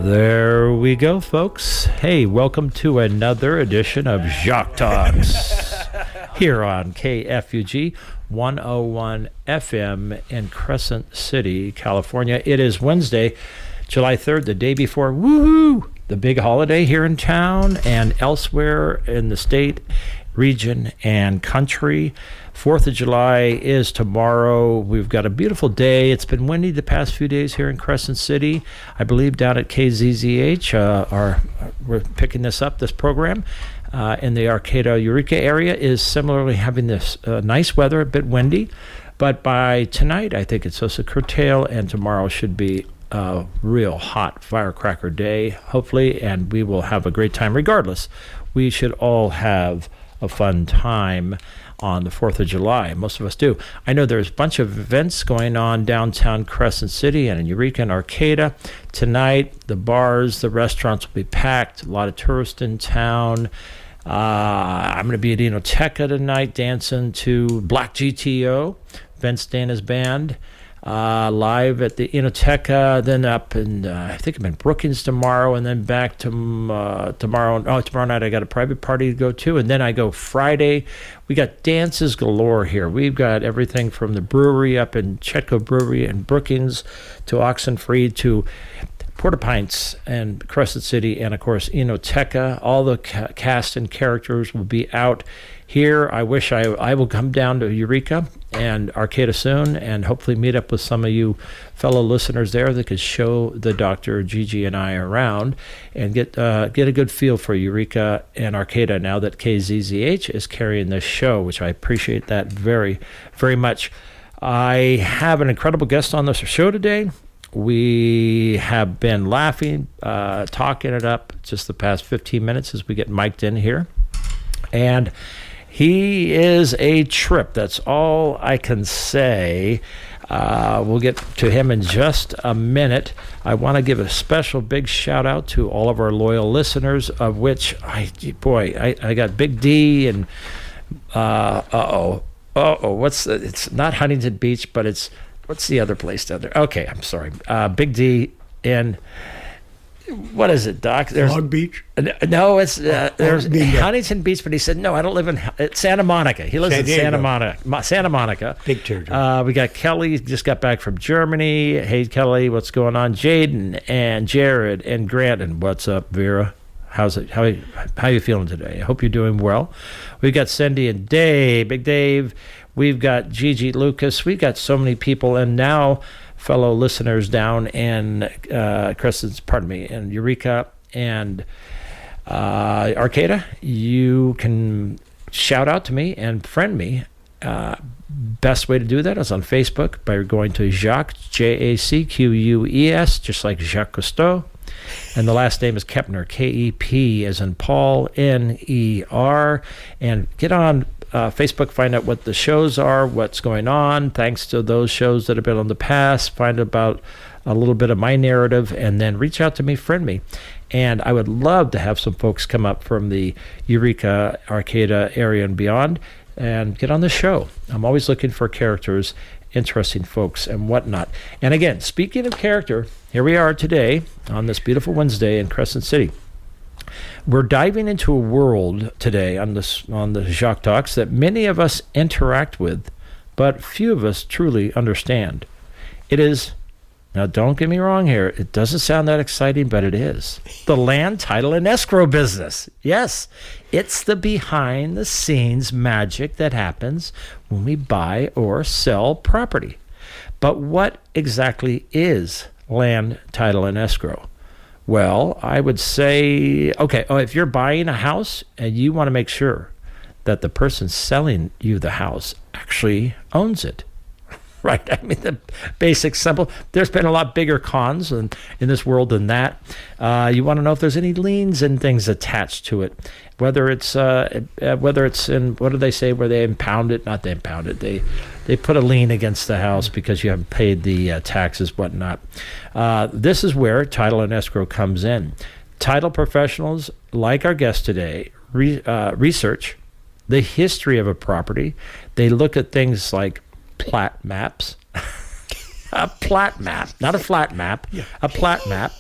There we go, folks. Hey, welcome to another edition of Jacques TALKS here on KFUG 101 FM in Crescent City, California. It is Wednesday, July 3rd, the day before, the big holiday here in town and elsewhere in the state, region, and country. 4th of July is tomorrow. We've got a beautiful day. It's been windy the past few days here in Crescent City. I believe down at KZZH, we're picking this program in the Arcata Eureka area is similarly having this nice weather, a bit windy. But by tonight, I think it's supposed to curtail, and tomorrow should be a real hot firecracker day, hopefully, and we will have a great time regardless. We should all have a fun time on the 4th of July. Most of us do. I know there's a bunch of events going on downtown Crescent City and in Eureka and Arcata. Tonight, the bars, the restaurants will be packed. A lot of tourists in town. I'm going to be at Enoteca tonight dancing to Black GTO, Vince Dana's band. Live at the Enoteca, then up in I think I'm in Brookings tomorrow, and then back to tomorrow night I got a private party to go to, and then I go Friday. We got dances galore here. We've got everything from the brewery up in Chetco Brewery in Brookings to Oxenfree to Porta Pints and Crescent City, and of course Enoteca. All the cast and characters will be out here. I wish I will come down to Eureka and Arcata soon and hopefully meet up with some of you fellow listeners there that could show the Dr. Gigi and I around and get a good feel for Eureka and Arcata now that KZZH is carrying this show, which I appreciate that very, very much. I have an incredible guest on this show today. We have been laughing, talking it up just the past 15 minutes as we get mic'd in here. And he is a trip. That's all I can say. We'll get to him in just a minute. I want to give a special big shout out to all of our loyal listeners, of which I got Big D and it's not Huntington Beach, but what's the other place down there? Okay, I'm sorry. Big D and what is it, Doc? There's Long Beach? No, it's there's Huntington Beach, but he said, no, I don't live in Santa Monica. He lives in Santa Monica. Big territory. We got Kelly, just got back from Germany. Hey, Kelly, what's going on? Jaden and Jared and Grant. And what's up, Vera? How's it? How you feeling today? I hope you're doing well. We got Cindy and Dave, Big Dave. We've got Gigi Lucas. We've got so many people. And now fellow listeners down in in Eureka and Arcata, you can shout out to me and friend me. Best way to do that is on Facebook by going to Jacques, Jacques, just like Jacques Cousteau. And the last name is Kepner, K-E-P as in Paul, N-E-R. And get on Facebook, find out what the shows are, what's going on. Thanks to those shows that have been on the past, find about a little bit of my narrative, and then reach out to me, friend me. And I would love to have some folks come up from the Eureka, Arcata area and beyond and get on the show. I'm always looking for characters, interesting folks, and whatnot. And again, speaking of character, here we are today on this beautiful Wednesday in Crescent City. We're diving into a world today on the Jacques Talks that many of us interact with, but few of us truly understand. It is, now don't get me wrong here, it doesn't sound that exciting, but it is. The land, title, and escrow business. Yes, it's the behind-the-scenes magic that happens when we buy or sell property. But what exactly is land, title, and escrow? Well, I would say, if you're buying a house and you want to make sure that the person selling you the house actually owns it, right? I mean, the basic, simple. There's been a lot bigger cons in this world than that. You want to know if there's any liens and things attached to it, whether it's in, what do they say, where they impound it? Not they impound it. They put a lien against the house because you haven't paid the taxes, whatnot. This is where title and escrow comes in. Title professionals, like our guest today, research the history of a property. They look at things like plat maps, a plat map, not a flat map, a plat map,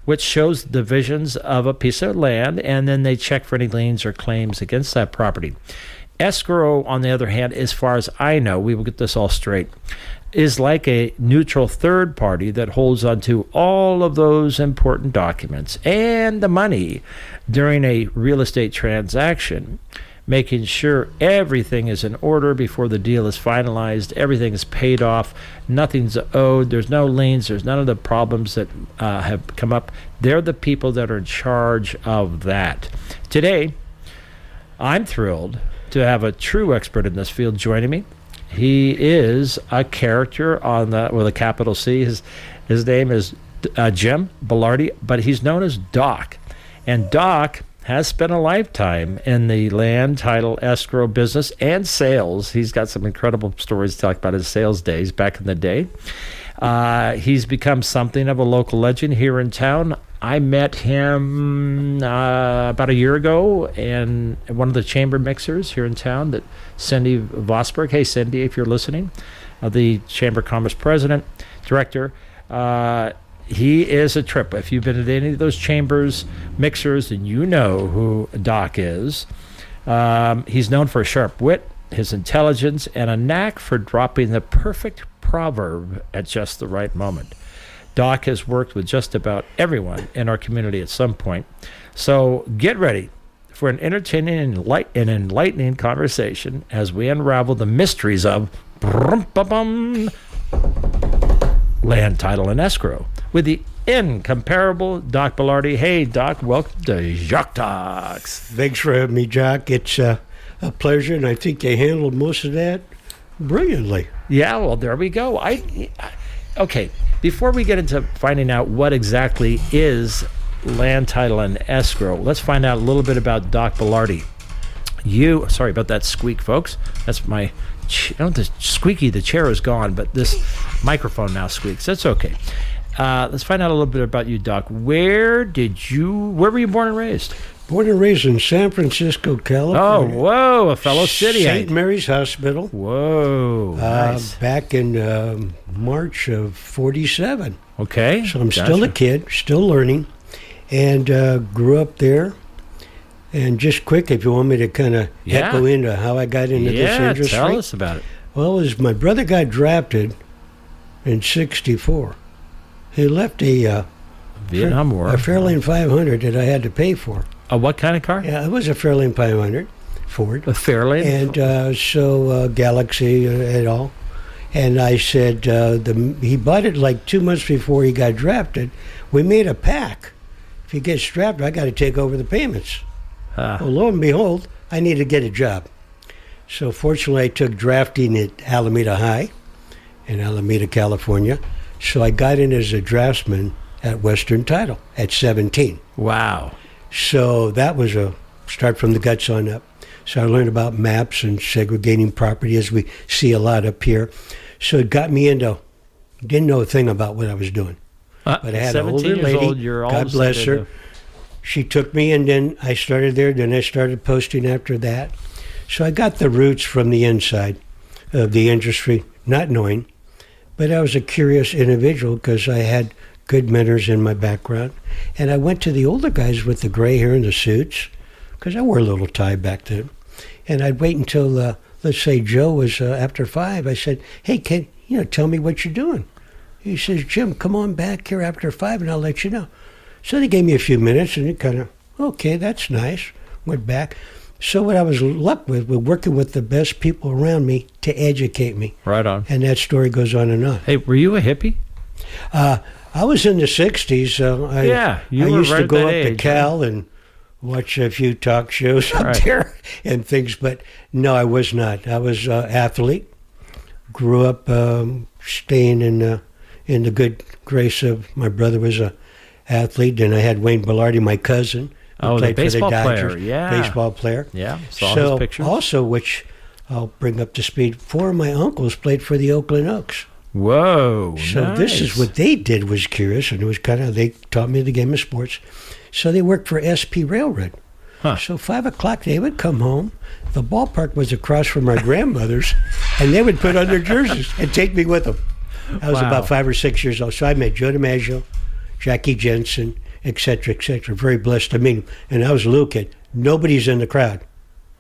which shows divisions of a piece of land, and then they check for any liens or claims against that property. Escrow, on the other hand, as far as I know, we will get this all straight, is like a neutral third party that holds onto all of those important documents and the money during a real estate transaction, making sure everything is in order before the deal is finalized, everything is paid off, nothing's owed, there's no liens, there's none of the problems that have come up. They're the people that are in charge of that. Today, I'm thrilled to have a true expert in this field joining me. He is a character on the with a capital C. His name is Jim Balardi, but he's known as Doc. And Doc has spent a lifetime in the land, title, escrow business, and sales. He's got some incredible stories to talk about his sales days back in the day. He's become something of a local legend here in town. I met him about a year ago in one of the chamber mixers here in town that Cindy Vosberg, hey Cindy, if you're listening, the Chamber of Commerce president, director, he is a trip. If you've been to any of those chambers mixers, then you know who Doc is. He's known for a sharp wit, his intelligence, and a knack for dropping the perfect proverb at just the right moment. Doc has worked with just about everyone in our community at some point. So get ready for an entertaining and enlightening conversation as we unravel the mysteries of land, title, and escrow with the incomparable Doc Balardi. Hey, Doc, welcome to Jacques TALKS. Thanks for having me, Jack. It's a pleasure, and I think you handled most of that brilliantly. Yeah, well, there we go. Okay, before we get into finding out what exactly is land, title, and escrow, let's find out a little bit about Doc Balardi. Sorry about that squeak, folks. That's my, the squeaky, the chair is gone, but this microphone now squeaks. That's okay. Let's find out a little bit about you, Doc. Where were you born and raised? Born and raised in San Francisco, California. Oh, whoa, a fellow city. St. Mary's Hospital. Whoa, nice. Back in March of 47. Okay. So I'm still a kid, still learning, and grew up there. And just quick, if you want me to kind of echo into how I got into this industry. Yeah, tell us about it. Well, as my brother got drafted in 64, he left a Vietnam War. A Fairlane 500 that I had to pay for. A what kind of car? Yeah, it was a Fairlane 500 Ford. A Fairlane? And so Galaxy et al. And I said, he bought it like 2 months before he got drafted. We made a pact. If he gets drafted, I got to take over the payments. Well, lo and behold, I need to get a job. So fortunately, I took drafting at Alameda High in Alameda, California. So I got in as a draftsman at Western Title at 17. Wow. So that was a start from the guts on up. So I learned about maps and segregating property, as we see a lot up here. So it got me into, didn't know a thing about what I was doing. But I had an older lady, God bless her. She took me, and then I started there. Then I started posting after that. So I got the roots from the inside of the industry, not knowing. But I was a curious individual because I had good mentors in my background. And I went to the older guys with the gray hair and the suits, because I wore a little tie back then. And I'd wait until, let's say, Joe was after 5. I said, hey, can tell me what you're doing? He says, Jim, come on back here after 5 and I'll let you know. So they gave me a few minutes, and it kind of, okay, that's nice. Went back. So what I was lucky with was working with the best people around me to educate me. Right on. And that story goes on and on. Hey, were you a hippie? I was in the 60s. I used to go up to Cal and watch a few talk shows up there and things. But no, I was not. I was an athlete. Grew up staying in the good grace of my brother was a athlete. And I had Wayne Balardi, my cousin. The baseball player, Baseball player. Yeah, saw his pictures. Also, which I'll bring up to speed, 4 of my uncles played for the Oakland Oaks. Whoa, So nice. This is what they did was curious, and it was kind of, they taught me the game of sports. So they worked for SP Railroad. Huh. So 5 o'clock, they would come home. The ballpark was across from our grandmother's, and they would put on their jerseys and take me with them. I was about 5 or 6 years old. So I met Joe DiMaggio, Jackie Jensen, et cetera, et cetera. Very blessed to meet him. And I was a little kid. Nobody's in the crowd.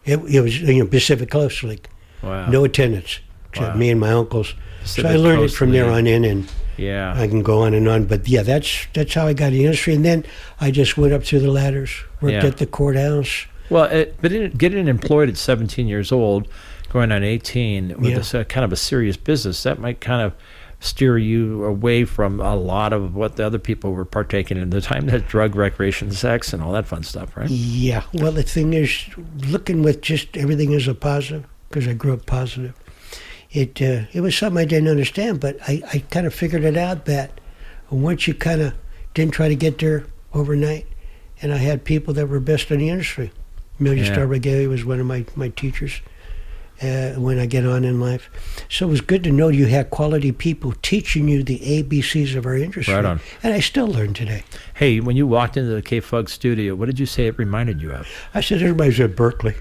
It was, Pacific Coast League. Wow. No attendance except me and my uncles. Pacific So I learned Coast it from there League. on in, and Yeah. I can go on and on. But yeah, that's how I got in the industry. And then I just went up through the ladders, worked Yeah. at the courthouse. Well, getting employed at 17 years old, going on 18 with this kind of a serious business, that might kind of steer you away from a lot of what the other people were partaking in the time, that drug, recreation, sex, and all that fun stuff, right? Yeah. Well, the thing is, looking with just everything as a positive, because I grew up positive, it was something I didn't understand, but I kind of figured it out that once you kind of didn't try to get there overnight, and I had people that were best in the industry. Million Star Regalia was one of my teachers when I get on in life. So it was good to know you had quality people teaching you the ABCs of our industry. Right on. And I still learn today. Hey, when you walked into the K-Fug studio, what did you say it reminded you of? I said everybody's at Berkeley.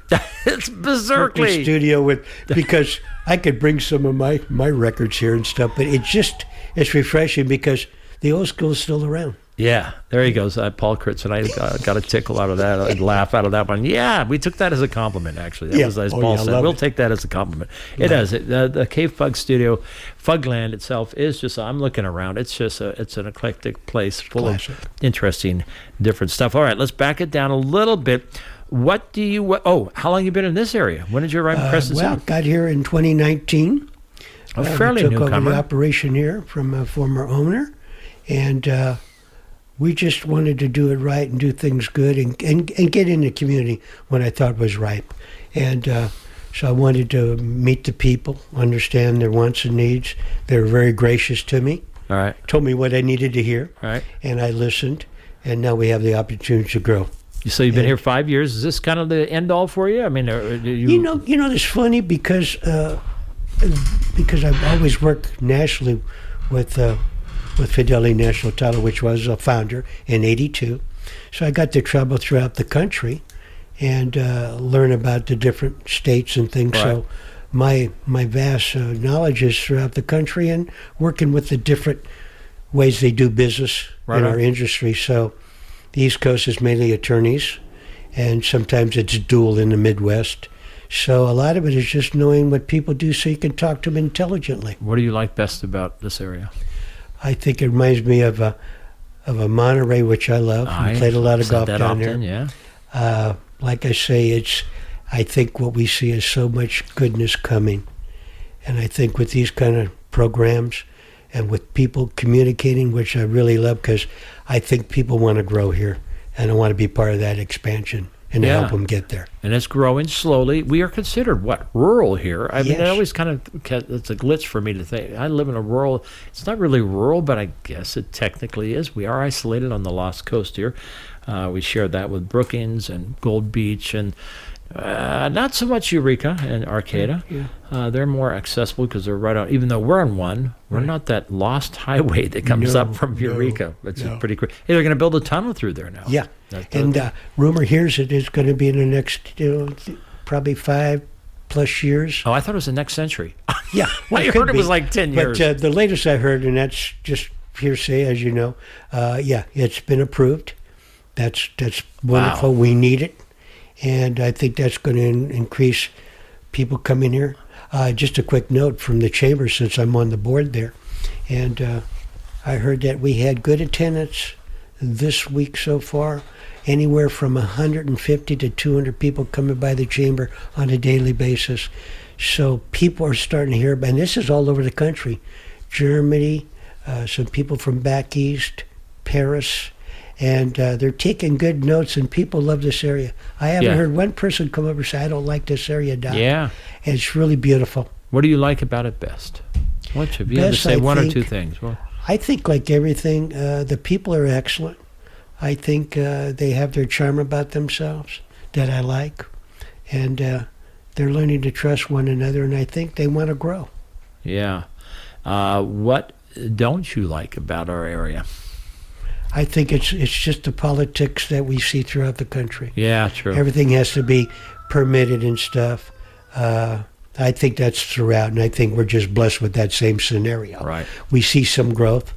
It's Berkeley berserkly. studio because I could bring some of my records here and stuff, but it's refreshing because the old school is still around. Yeah, there he goes. Paul Kritz, and I got a tickle out of that. I'd laugh out of that one. Yeah, we took that as a compliment, actually. That was, as Paul said, we'll take that as a compliment. It does. The K-Fug studio, Fugland itself is just, I'm looking around, it's an eclectic place full of interesting, different stuff. All right, let's back it down a little bit. How long have you been in this area? When did you arrive in Crescent City? Got here in 2019. A fairly we took over newcomer. the operation here from a former owner, and we just wanted to do it right and do things good and get in the community when I thought was ripe. And so I wanted to meet the people, understand their wants and needs. They were very gracious to me. All right. Told me what I needed to hear. All right. And I listened. And now we have the opportunity to grow. So you've been here 5 years. Is this kind of the end all for you? I mean, You know, it's funny because I've always worked nationally with Fidelity National Title, which was a founder in '82. So I got to travel throughout the country and learn about the different states and things. Right. So my vast knowledge is throughout the country and working with the different ways they do business in our industry. So the East Coast is mainly attorneys, and sometimes it's dual in the Midwest. So a lot of it is just knowing what people do so you can talk to them intelligently. What do you like best about this area? I think it reminds me of a Monterey, which I love. I played a lot of golf down there. Yeah. Like I say, I think what we see is so much goodness coming. And I think with these kind of programs and with people communicating, which I really love, because I think people want to grow here. And I want to be part of that expansion and to help them get there. And it's growing slowly. We are considered, rural here? I mean, it always it's a glitch for me to think. I live in a rural, it's not really rural, but I guess it technically is. We are isolated on the Lost Coast here. We share that with Brookings and Gold Beach and not so much Eureka and Arcata. Yeah. They're more accessible because they're right on, even though we're on one, we're not that lost highway that comes up from Eureka. It's pretty quick. Hey, they're going to build a tunnel through there now. Yeah. And rumor here is it is going to be in the next probably 5+ years. Oh, I thought it was the next century. Yeah. Well, I heard it was like 10 years. But the latest I heard, and that's just hearsay, as you know, it's been approved. That's wonderful. Wow. We need it. And I think that's going to increase people coming here. Just a quick note from the chamber, since I'm on the board there. And I heard that we had good attendance this week so far, anywhere from 150 to 200 people coming by the chamber on a daily basis. So people are starting to hear about, and this is all over the country, Germany, some people from back east, Paris, and they're taking good notes, and people love this area. I haven't heard one person come over and say, I don't like this area, Doc. Yeah. And it's really beautiful. What do you like about it best? What if you had to say one or two things? Well, I think, like everything, the people are excellent. I think they have their charm about themselves that I like. And they're learning to trust one another, and I think they want to grow. Yeah. What don't you like about our area? I think it's just the politics that we see throughout the country. Yeah, true. Everything has to be permitted and stuff. I think that's throughout, and I think we're just blessed with that same scenario. Right. We see some growth.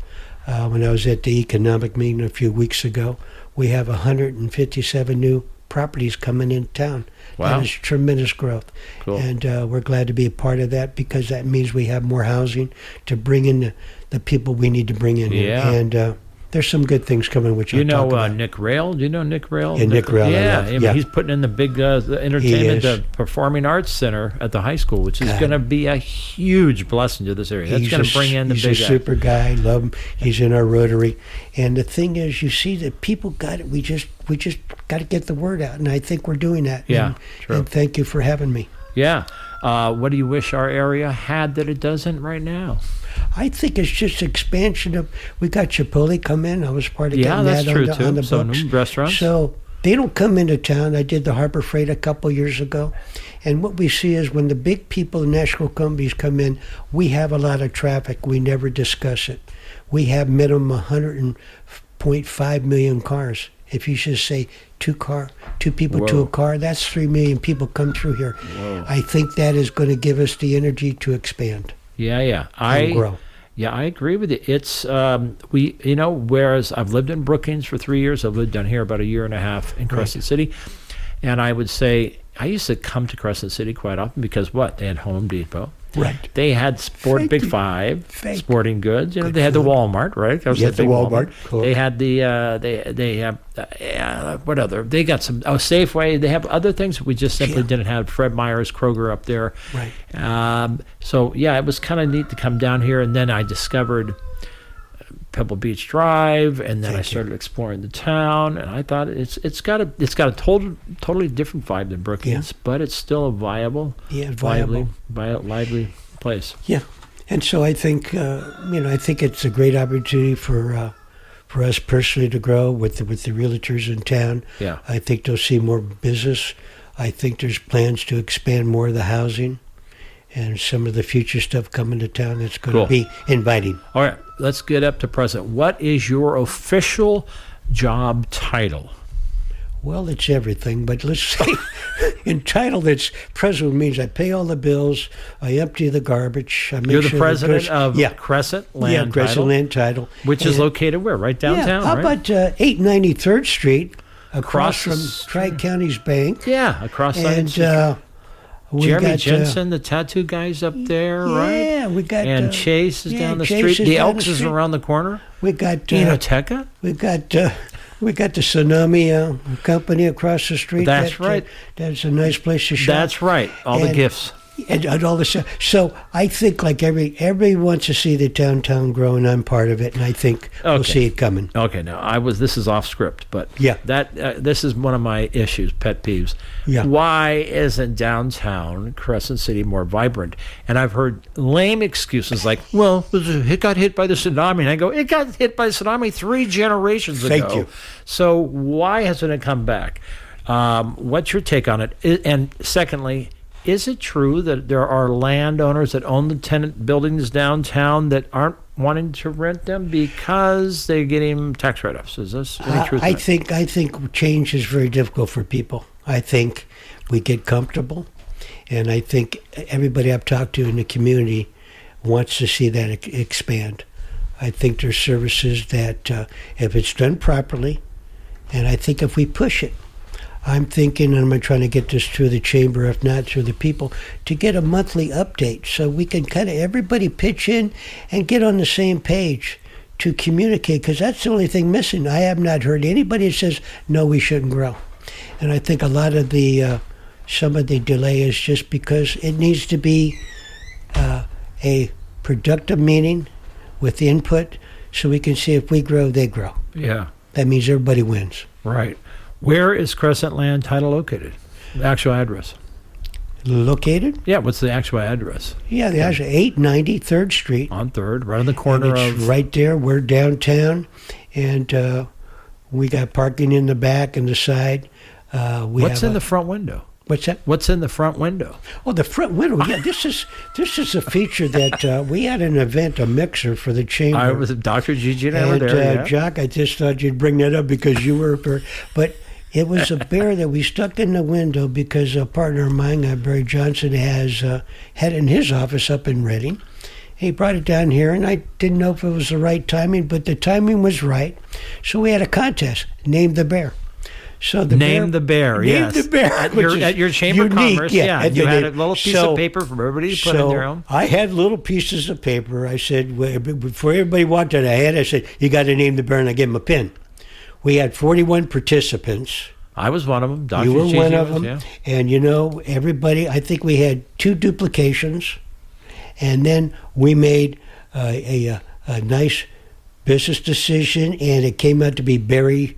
When I was at the economic meeting a few weeks ago, we have 157 new properties coming in town. Wow. That is tremendous growth. Cool. And we're glad to be a part of that because that means we have more housing to bring in the people we need to bring in here. Yeah. And there's some good things coming, which You I'll talk know about. Nick Rail? Do you know Nick Rail? Yeah, Nick Rail, I Yeah, love. I mean, Yeah. he's putting in the big the entertainment, He is. the Performing Arts Center at the high school, which is God. going to be a huge blessing to this area. That's going to bring in the he's big a guy. super guy. Love him. He's in our Rotary. And the thing is, you see that people got it. We just got to get the word out. And I think we're doing that. Yeah, And, true. and thank you for having me. Yeah. What do you wish our area had that it doesn't right now? I think it's just expansion of. We got Chipotle come in. I was part of Yeah, getting that's that true on the, too. on the So books. new restaurants. So they don't come into town. I did the Harbor Freight a couple years ago, and what we see is when the big people, national companies come in, we have a lot of traffic. We never discuss it. We have minimum 100.5 million cars. If you just say two people to Whoa. a car, that's 3 million people come through here. Whoa. I think that is going to give us the energy to expand Yeah. and grow. Yeah, I agree with you. It's whereas I've lived in Brookings for 3 years, I've lived down here about a year and a half in Crescent City, and I would say I used to come to Crescent City quite often because they had Home Depot, Right. they had Thank Big you. Five, Thank Sporting Goods. Good They had the food. Walmart, right? That was Yeah, the the big Walmart. Cool. They had the they have what other? They got some Safeway. They have other things that we just simply Yeah. didn't have. Fred Meyer's, Kroger up there. Right. So yeah, it was kind of neat to come down here, and then I discovered Pebble Beach Drive, and then I Thank you. started exploring the town, and I thought it's got a totally different vibe than Brookings, but it's still a viable, Yeah, viable. lively place. Yeah, and so I think I think it's a great opportunity for us personally to grow with the realtors in town. Yeah. I think they'll see more business. I think there's plans to expand more of the housing, and some of the future stuff coming to town that's going Cool. to be inviting. All right, let's get up to present. What is your official job title? Well, it's everything, but let's say entitled, it's president means I pay all the bills, I empty the garbage. I make You're the sure president goes- of yeah, Crescent Land yeah, Crescent Title, Land Title, which is And- located where? Right downtown, Yeah, how right? about 893rd Street, across Across the from street. Tri-County's Bank? Yeah, across the And we Jeremy got, Jensen, the tattoo guy's up there, right? Yeah, we got. And Chase is yeah, down the Chase street. is The down Elks the is street. around the corner. We got. Enoteca? We got the Tsunami company across the street. That's right. That's a nice place to shop. That's right. All the And- gifts. And all this. So I think like everybody wants to see the downtown grow, and I'm part of it, and I think we'll Okay. see it coming. Okay, now this is off script, but Yeah. this is one of my issues, pet peeves. Yeah. Why isn't downtown Crescent City more vibrant? And I've heard lame excuses like, "Well, it got hit by the tsunami," and I go, "It got hit by the tsunami 3 generations ago." Thank you. So why hasn't it come back? What's your take on it? And secondly, is it true that there are landowners that own the tenant buildings downtown that aren't wanting to rent them because they're getting tax write-offs? Is this any truth? I in it? think change is very difficult for people. I think we get comfortable, and I think everybody I've talked to in the community wants to see that expand. I think there's services that if it's done properly, and I think if we push it, I'm thinking, and I'm trying to get this through the chamber, if not through the people, to get a monthly update so we can kind of everybody pitch in and get on the same page to communicate, because that's the only thing missing. I have not heard anybody that says, no, we shouldn't grow. And I think a lot of the, some of the delay is just because it needs to be a productive meeting with input so we can see if we grow, they grow. Yeah, That means everybody wins. right. Where is Crescent Land Title located? The actual address. Located? Yeah, what's the actual address? Yeah, the house 890 3rd Street. On 3rd, right on the And corner it's of... right there. We're downtown, and we got parking in the back and the side. What's in the front window? What's that? What's in the front window? Oh, the front window. Yeah, this is a feature that we had an event, a mixer for the chamber. I was Dr. Gigi and I were And there, yeah. Jacques, I just thought you'd bring that up because you were, but it was a bear that we stuck in the window because a partner of mine, Barry Johnson, has had in his office up in Reading, He brought it down here, and I didn't know if it was the right timing, but the timing was right. So we had a contest, Name the Bear. So the Name the bear, yes. Name the Bear. At your Chamber of Commerce, yeah. And You had a little piece of paper for everybody to put in their own. I had little pieces of paper. I said, before everybody walked in, I said, you got to name the bear, and I gave him a pin. We had 41 participants. I was one of them. Dr. You were Gigi one of was, them. yeah. And, everybody, I think we had 2 duplications. And then we made a nice business decision, and it came out to be Barry's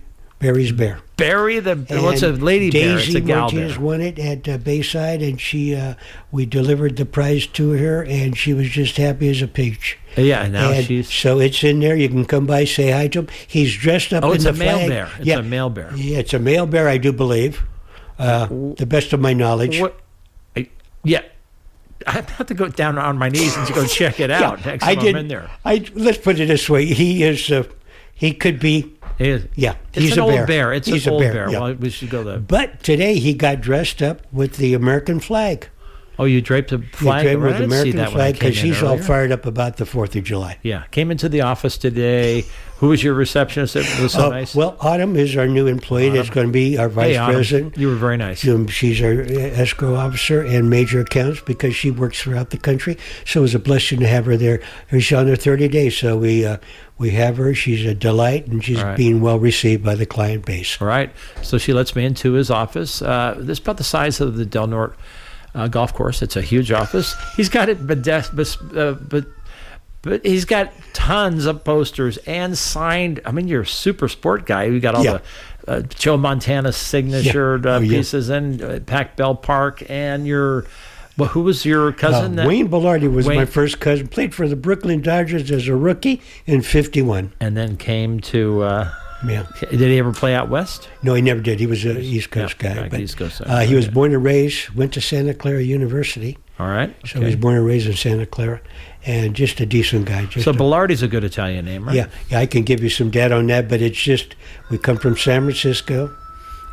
Bear. Barry what's a lady bear? It's a gal bear. Daisy Martinez won it at Bayside, and we delivered the prize to her, and she was just happy as a peach. Yeah, and now so it's in there. You can come by, say hi to him. He's dressed up in the flag. Oh, it's a male bear. It's a male bear. Yeah, it's a male bear, I do believe, the best of my knowledge. Yeah. I have to go down on my knees and go check it out next time I'm in there. Let's put it this way. He could be. Yeah, he's an old bear. It's an old bear. Yeah. Well, we should go there. But today he got dressed up with the American flag. Oh, you draped a flag? He draped with the American flag because he's all fired up about the 4th of July. Yeah, came into the office today. Who was your receptionist? It was so nice. Well, Autumn is our new employee. That's going to be our vice president. You were very nice. She's our escrow officer and major accounts because she works throughout the country. So it was a blessing to have her there. She's on her 30 days, so we have her. She's a delight, and she's being well received by the client base. All right. So she lets me into his office. This is about the size of the Del Norte golf course. It's a huge office. He's got it, but he's got tons of posters and signed. I mean, you're a super sport guy. You got all the Joe Montana signature pieces and Pac Bell Park, and who was your cousin? Wayne Balardi was my first cousin. Played for the Brooklyn Dodgers as a rookie in '51, and then came to. Did he ever play out west? No, he never did. He was an East Coast guy. But, East Coast. He was born and raised, went to Santa Clara University. All right. Okay. So he was born and raised in Santa Clara, and just a decent guy. Balardi's a good Italian name, right? Yeah, I can give you some data on that, but it's just, we come from San Francisco,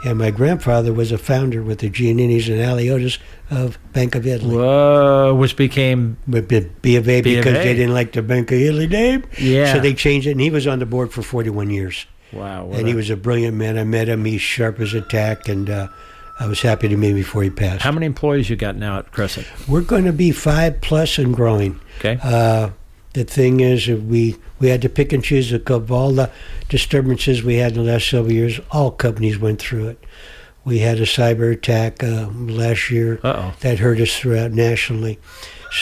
and my grandfather was a founder with the Gianninis and Aliotas of Bank of Italy. Whoa, which became B of A because they didn't like the Bank of Italy name. Yeah. So they changed it, and he was on the board for 41 years. Wow. And he was a brilliant man. I met him. He's sharp as a tack, and I was happy to meet him before he passed. How many employees you got now at Crescent? We're going to be 5+ and growing. Okay. The thing is, we had to pick and choose of all the disturbances we had in the last several years. All companies went through it. We had a cyber attack last year that hurt us throughout nationally.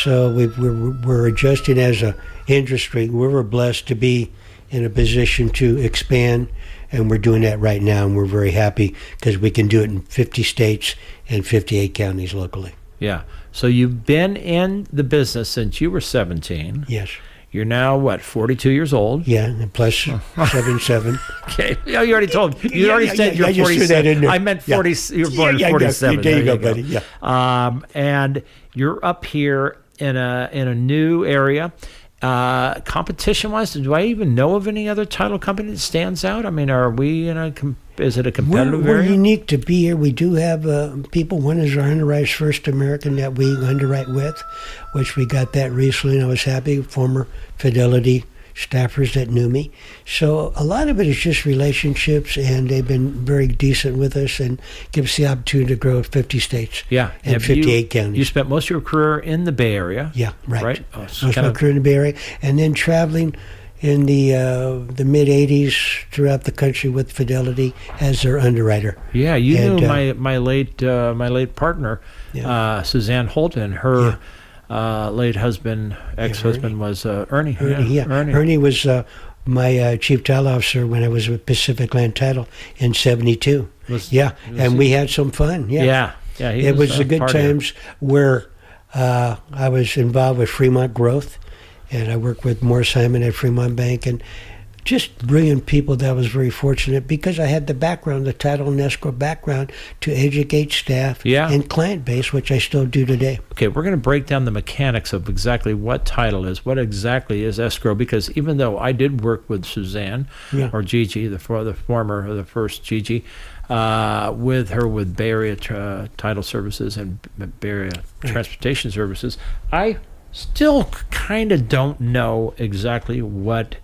So we're adjusting as an industry. We were blessed to be in a position to expand, and we're doing that right now, and we're very happy because we can do it in 50 states and 58 counties locally. Yeah. So you've been in the business since you were 17. Yes. You're now, 42 years old? Yeah, and plus 7. Okay. Yeah, you already told. You already said you're 47. I meant 40. You were born in 47. There you go, buddy. Yeah. And you're up here in a new area. Competition-wise, do I even know of any other title company that stands out? I mean, are we is it a competitive area? We're unique to be here. We do have people. One is our Underwriters First American that we underwrite with, which we got that recently, and I was happy. Former Fidelity staffers that knew me. So a lot of it is just relationships, and they've been very decent with us and give us the opportunity to grow 50 states and 58 counties. You spent most of your career in the Bay Area. Yeah, right. Oh, most of my career in the Bay Area, and then traveling in the mid-'80s throughout the country with Fidelity as their underwriter. Yeah, you knew my late partner, Suzanne Holton. Her late husband, ex-husband was Ernie. Ernie was my chief title officer when I was with Pacific Land Title in '72. And we had some fun. Yeah. It was the good times where I was involved with Fremont Growth, and I worked with Morris Hyman at Fremont Bank, and just brilliant people. That was very fortunate because I had the background, the title and escrow background, to educate staff and client base, which I still do today. Okay, we're going to break down the mechanics of exactly what title is, what exactly is escrow, because even though I did work with Suzanne, or Gigi, the first Gigi, with Bay Area Title Services and Bay Area Transportation Services, I still kind of don't know exactly what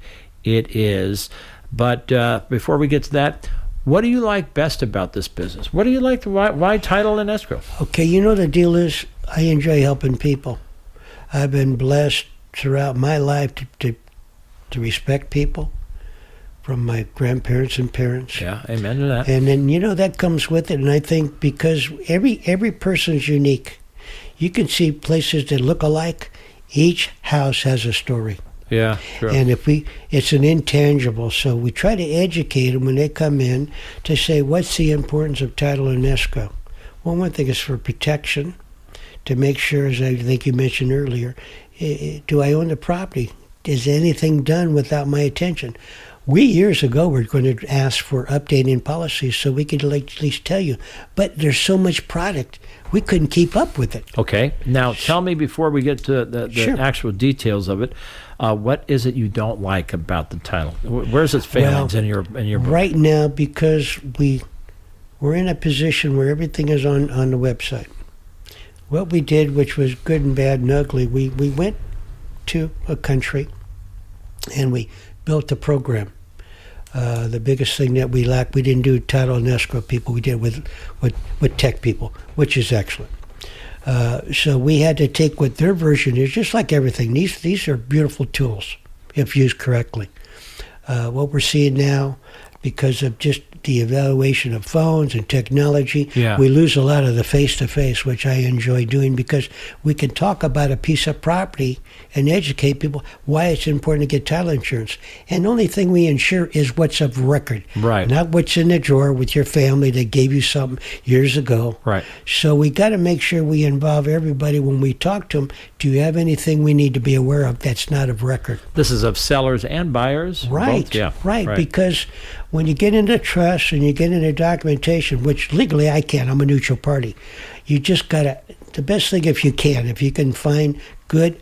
it is. But before we get to that, what do you like best about this business? What do you like? Why title and escrow? Okay, you know the deal is I enjoy helping people. I've been blessed throughout my life to respect people, from my grandparents and parents. Yeah, amen to that. And then, that comes with it. And I think because every person's unique, you can see places that look alike. Each house has a story. Yeah, true. And it's an intangible, so we try to educate them when they come in to say, what's the importance of title and escrow? Well, one thing is for protection, to make sure, as I think you mentioned earlier, do I own the property? Is anything done without my attention? We, years ago, were going to ask for updating policies so we could at least tell you. But there's so much product, we couldn't keep up with it. Okay. Now, tell me before we get to the Sure. actual details of it, what is it you don't like about the title? Where's its failings in your book? Right now, because we're in a position where everything is on the website. What we did, which was good and bad and ugly, we went to a country and we built a program. The biggest thing that we lacked, we didn't do title and escrow people, we did with tech people, which is excellent. So we had to take what their version is, just like everything. These are beautiful tools if used correctly. What we're seeing now, because of just the evaluation of phones and technology, we lose a lot of the face-to-face, which I enjoy doing, because we can talk about a piece of property and educate people why it's important to get title insurance. And the only thing we insure is what's of record, right? Not what's in the drawer with your family that gave you something years ago. Right. So we got to make sure we involve everybody when we talk to them. Do you have anything we need to be aware of that's not of record? This is of sellers and buyers? Right. Both? Yeah. Right. Because when you get into trust and you get into documentation, which legally I can't, I'm a neutral party, you just got to, the best thing if you can find good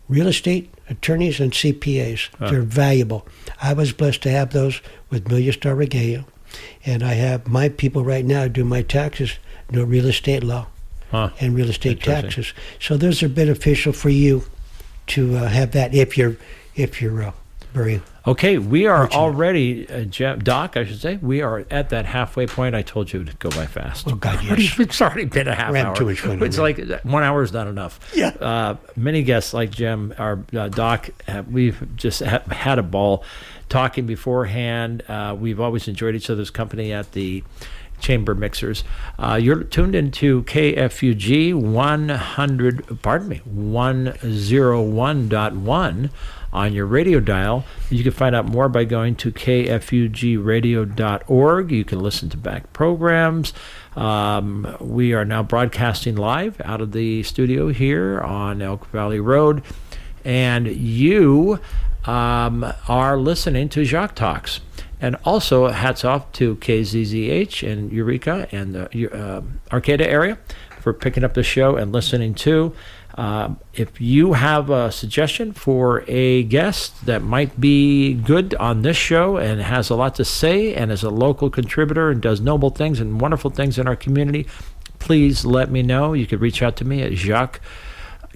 real estate attorneys and CPAs. They're valuable. I was blessed to have those with Million Star Regalia, and I have my people right now do my taxes, know real estate law and real estate taxes. So those are beneficial for you to have that if you're very Okay, we are fortunate. Already, Doc, I should say, we are at that halfway point. I told you to go by fast. Oh, God, yes. It's already been a half Ran hour. too much fun. It's like 1 hour is not enough. Yeah. Many guests like Jim, our Doc, we've just had a ball talking beforehand. We've always enjoyed each other's company at the Chamber Mixers. You're tuned into KFUG 101.1 on your radio dial. You can find out more by going to kfugradio.org. You can listen to back programs. We are now broadcasting live out of the studio here on Elk Valley Road. And you are listening to Jacques Talks. And also, hats off to KZZH in Eureka and the Arcata area for picking up the show and listening to. If you have a suggestion for a guest that might be good on this show and has a lot to say and is a local contributor and does noble things and wonderful things in our community, please let me know. You could reach out to me at Jacques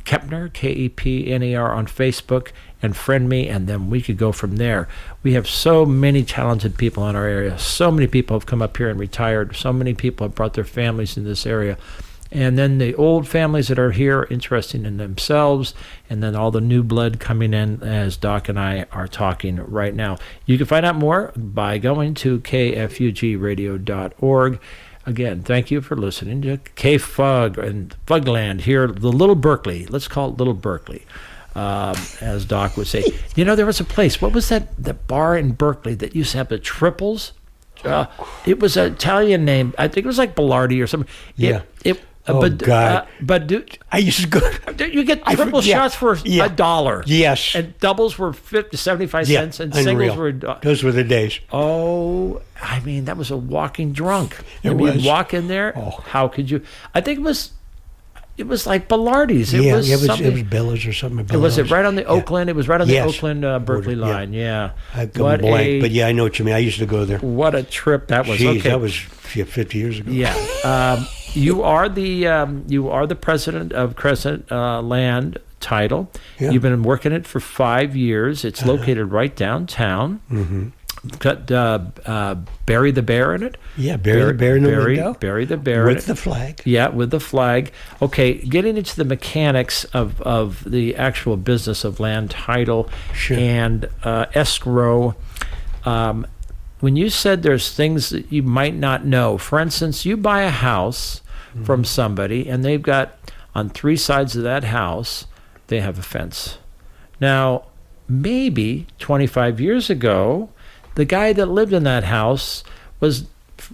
Kepner, Kepner, on Facebook, and friend me, and then we could go from there. We have so many talented people in our area. So many people have come up here and retired. So many people have brought their families in this area. And then the old families that are here interesting in themselves, and then all the new blood coming in as Doc and I are talking right now. You can find out more by going to kfugradio.org. Again, thank you for listening to K-Fug and Fugland here, the Little Berkeley. Let's call it Little Berkeley, as Doc would say. You know, there was a place, what was that, the bar in Berkeley that used to have the triples? It was an Italian name. I think it was like Balardi or something. Yeah. God. I used to go. You get triple shots for $1. Yes. And doubles were 50, 75 cents, and singles were. Those were the days. Oh, I mean, that was a walking drunk. It was. was. You'd walk in there. Oh. How could you? I think it was like Balardi's. It was Bella's or something. Was it right on the Oakland? It was right on the Yes. Oakland Berkeley line. Yeah. I've gone blank, but yeah, I know what you mean. I used to go there. What a trip that was. Jeez, Okay. that was 50 years ago. Yeah. you are the president of Crescent Land Title. Yeah. You've been working it for 5 years. It's located right downtown. Mm-hmm. Got Bury the Bear in it. Yeah, bury the bear in the window. Bury the bear with the flag. Yeah, with the flag. Okay, getting into the mechanics of the actual business of land title Sure. and escrow. When you said there's things that you might not know, for instance, you buy a house from somebody and they've got on 3 sides of that house, they have a fence. Now, maybe 25 years ago, the guy that lived in that house was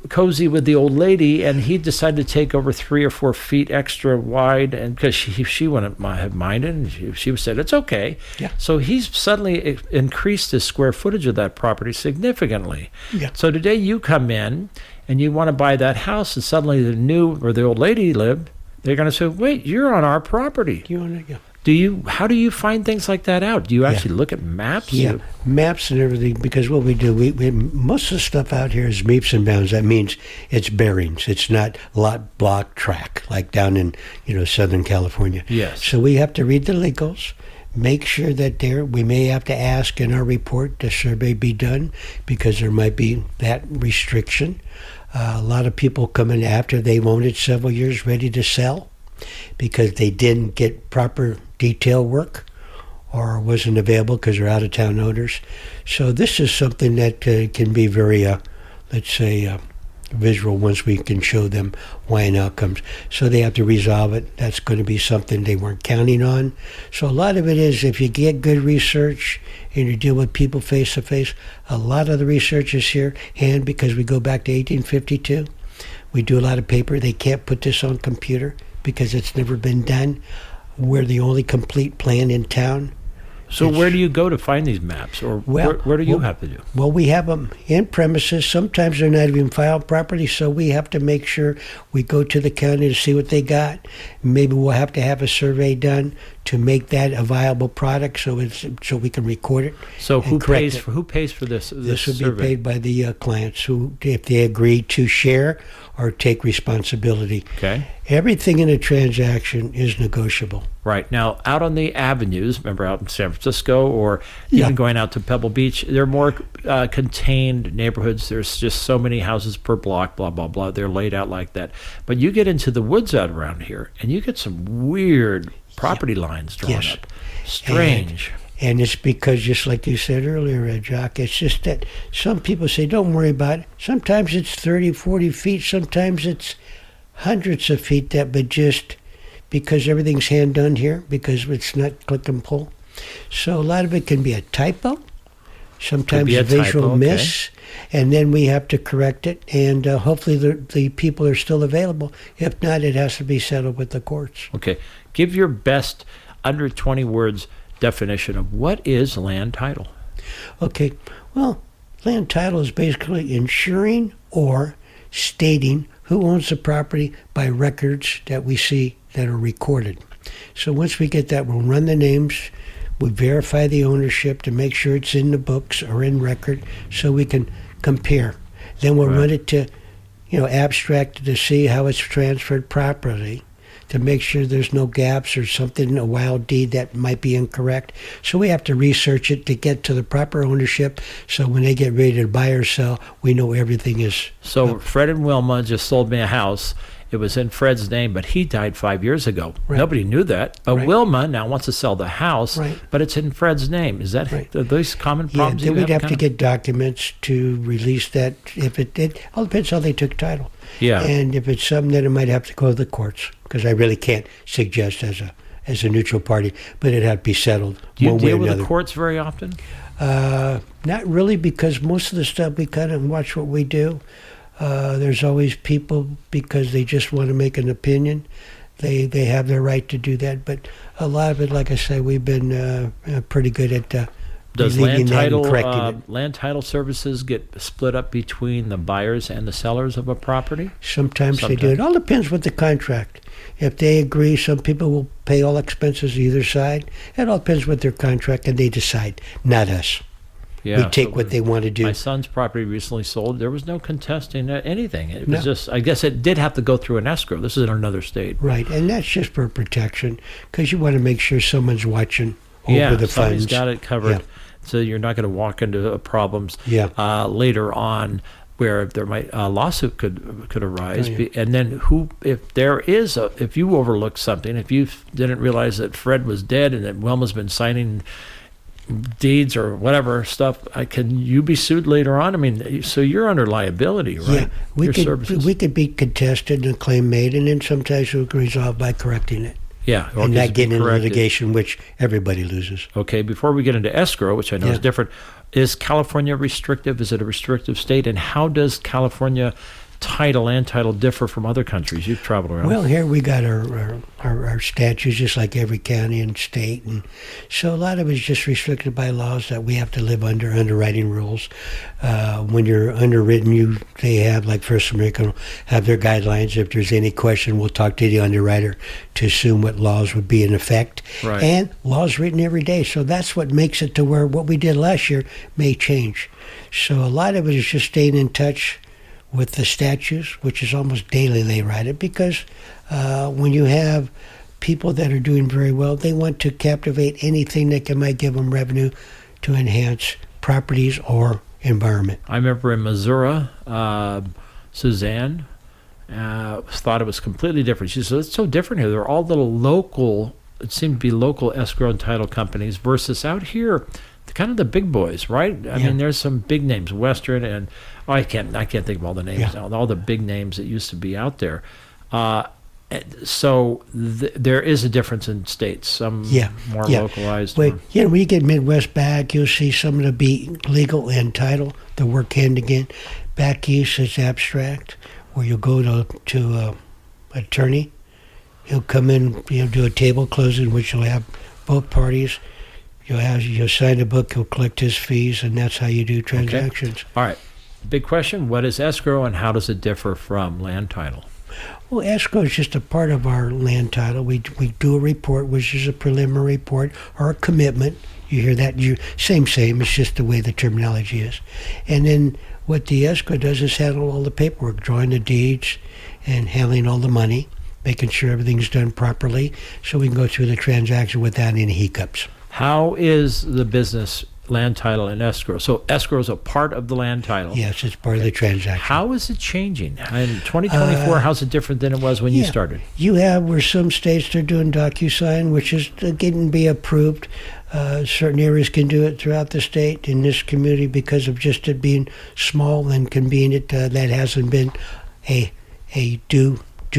cozy with the old lady, and he decided to take over 3 or 4 feet extra wide, and because she wouldn't have minded, and she said it's okay. Yeah. So he's suddenly increased the square footage of that property significantly. Yeah. So today you come in and you want to buy that house, and suddenly the new or the old lady lived. They're going to say, "Wait, you're on our property." You want to go? How do you find things like that out? Do you actually look at maps? Yeah, maps and everything, because what we do, we most of the stuff out here is meets and bounds. That means it's bearings. It's not lot, block, track, like down in, Southern California. Yes. So we have to read the legals, make sure that we may have to ask in our report the survey be done, because there might be that restriction. A lot of people come in after they've owned it several years ready to sell because they didn't get proper detail work or wasn't available because they're out-of-town owners. So this is something that can be very, visual once we can show them why and outcomes. So they have to resolve it. That's going to be something they weren't counting on. So a lot of it is if you get good research and you deal with people face-to-face, a lot of the research is here. And because we go back to 1852, we do a lot of paper. They can't put this on computer because it's never been done. We're the only complete plan in town. So where do you go to find these maps, or where do you have to do? Well, we have them in premises. Sometimes they're not even filed properly, so we have to make sure we go to the county to see what they got. Maybe we'll have to have a survey done to make that a viable product, so we can record it. So who pays for this? This will survey? be paid by the clients, who, if they agree to share or take responsibility. Okay. Everything in a transaction is negotiable. Right. Now, out on the avenues, remember out in San Francisco or even going out to Pebble Beach, they're more contained neighborhoods. There's just so many houses per block, blah, blah, blah. They're laid out like that. But you get into the woods out around here, and you get some weird property lines drawn up. Strange. And it's because, just like you said earlier, Jacques, it's just that some people say, don't worry about it. Sometimes it's 30, 40 feet. Sometimes it's hundreds of feet, but just because everything's hand done here, because it's not click and pull. So a lot of it can be a typo, sometimes a visual miss, and then we have to correct it. And hopefully the people are still available. If not, it has to be settled with the courts. Okay. Give your best under 20 words definition of what is land title. Okay. Well, land title is basically ensuring or stating who owns the property by records that we see that are recorded. So once we get that, we'll run the names, we verify the ownership to make sure it's in the books or in record so we can compare. Then we'll run it to, abstract to see how it's transferred properly, to make sure there's no gaps or something, a wild deed that might be incorrect. So we have to research it to get to the proper ownership, so when they get ready to buy or sell, we know everything is. So Fred and Wilma just sold me a house. It was in Fred's name, but he died 5 years ago. Right. Nobody knew that. But Wilma now wants to sell the house, but it's in Fred's name. Is that are those common problems? Yeah, then we'd have to get documents to release that. If it all depends how they took title. Yeah. And if it's something that it might have to go to the courts, because I really can't suggest as a neutral party, but it had to be settled. Do you one way deal or with another. the courts very often? Not really, because most of the stuff we kind of watch what we do. There's always people, because they just want to make an opinion. They have their right to do that. But a lot of it, like I say, we've been pretty good at Does relieving land that and title correcting it. land title services get split up between the buyers and the sellers of a property? Sometimes they do. It all depends with the contract. If they agree, some people will pay all expenses either side. It all depends with their contract, and they decide, not us. Yeah, we take so what they want to do. My son's property recently sold. There was no contesting anything. It was No. just, I guess it did have to go through an escrow. This is in another state. Right, and that's just for protection, because you want to make sure someone's watching over the somebody's funds. got it covered. Yeah. So you're not going to walk into problems Yeah. later on where there might a lawsuit could arise. Oh, yeah. And then if you overlooked something, if you didn't realize that Fred was dead and that Wilma's been signing deeds or whatever stuff, can you be sued later on? I mean, so you're under liability, right? Yeah, Your services. we could be contested and a claim made, and then sometimes we can resolve by correcting it. Yeah, or And just not getting into corrected. litigation, which everybody loses. Okay, before we get into escrow, which I know is Yeah. different, is California restrictive? Is it a restrictive state? And how does California land title differ from other countries? You've traveled around. Well, here we got our statutes, just like every county and state, and so a lot of it's just restricted by laws that we have to live under, underwriting rules. When you're underwritten, they have, like First American, have their guidelines. If there's any question, we'll talk to the underwriter to assume what laws would be in effect. Right. And laws written every day, so that's what makes it to where what we did last year may change. So a lot of it is just staying in touch with the statutes, which is almost daily they write it, because when you have people that are doing very well, they want to captivate anything that might give them revenue to enhance properties or environment. I remember in Missouri, Suzanne thought it was completely different. She said, it's so different here. They're all little local, it seemed to be local escrow and title companies versus out here, kind of the big boys, right? I mean, there's some big names, Western, and I can't think of all the names now. All the big names that used to be out there. So there is a difference in states. Some more localized. But when you get Midwest back, you'll see some of the be legal and title. They work hand in hand. Back east is abstract, where you'll go to an attorney. He'll come in, do a table closing, which you'll have both parties. You'll sign a book, he'll collect his fees, and that's how you do transactions. Okay. All right. Big question, what is escrow and how does it differ from land title? Well, escrow is just a part of our land title. We do a report, which is a preliminary report or a commitment. You hear that? Same. It's just the way the terminology is. And then what the escrow does is handle all the paperwork, drawing the deeds and handling all the money, making sure everything's done properly so we can go through the transaction without any hiccups. How is the business land title and escrow? So escrow is a part of the land title. Yes, it's part of the transaction. How is it changing? In 2024, how's it different than it was when you started? You have where some states are doing DocuSign, which is getting be approved. Certain areas can do it throughout the state. In this community, because of just it being small and convenient, that hasn't been a do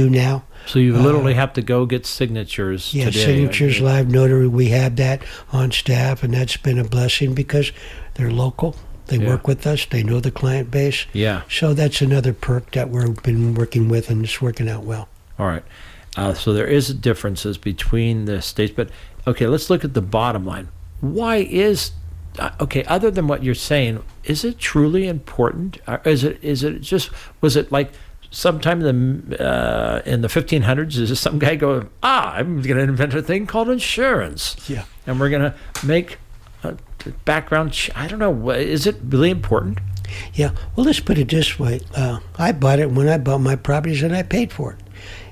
now. So you literally have to go get signatures today. Signatures, live notary. We have that on staff, and that's been a blessing because they're local. They work with us. They know the client base. Yeah. So that's another perk that we've been working with, and it's working out well. All right. So there is differences between the states, but okay, let's look at the bottom line. Why is other than what you're saying, is it truly important? Is it just, was it like sometime in the 1500s, is some guy go, I'm going to invent a thing called insurance. Yeah. And we're going to make a background, I don't know, is it really important? Yeah. Well, let's put it this way. I bought it when I bought my properties, and I paid for it,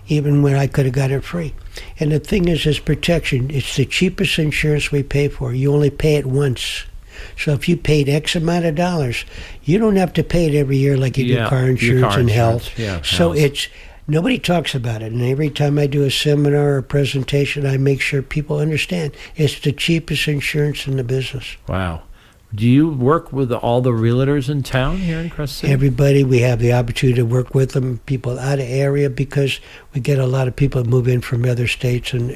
even when I could have got it free. And the thing is, it's protection. It's the cheapest insurance we pay for. You only pay it once. So if you paid X amount of dollars, you don't have to pay it every year like you do car insurance and health. Yeah, so health. Nobody talks about it. And every time I do a seminar or a presentation, I make sure people understand it's the cheapest insurance in the business. Wow. Do you work with all the realtors in town here in Crescent City? Everybody, we have the opportunity to work with them, people out of area, because we get a lot of people that move in from other states and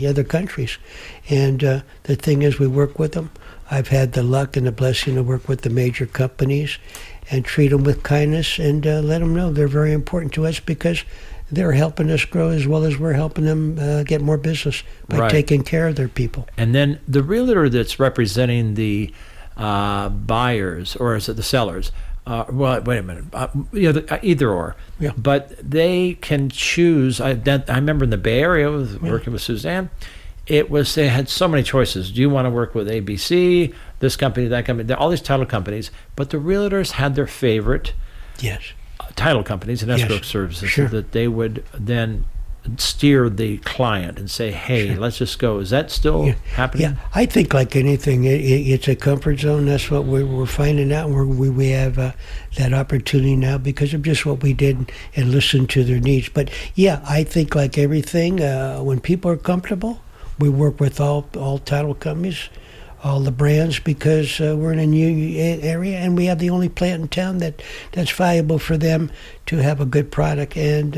other countries. And the thing is, we work with them. I've had the luck and the blessing to work with the major companies and treat them with kindness and let them know they're very important to us because they're helping us grow as well as we're helping them get more business by taking care of their people. And then the realtor that's representing the buyers, or is it the sellers? Well, wait a minute. Either or. Yeah. But they can choose. I remember in the Bay Area working with Suzanne. They had so many choices. Do you want to work with ABC? this company, that company, all these title companies, but the realtors had their favorite Yes. Title companies and escrow services that they would then steer the client and say, hey, let's just go. Is that still happening? Yeah, I think like anything, it's a comfort zone. That's what we're finding out. We have that opportunity now because of just what we did and listened to their needs. But yeah, I think like everything, when people are comfortable, we work with all title companies, all the brands, because we're in a new area and we have the only plant in town that's valuable for them to have a good product. And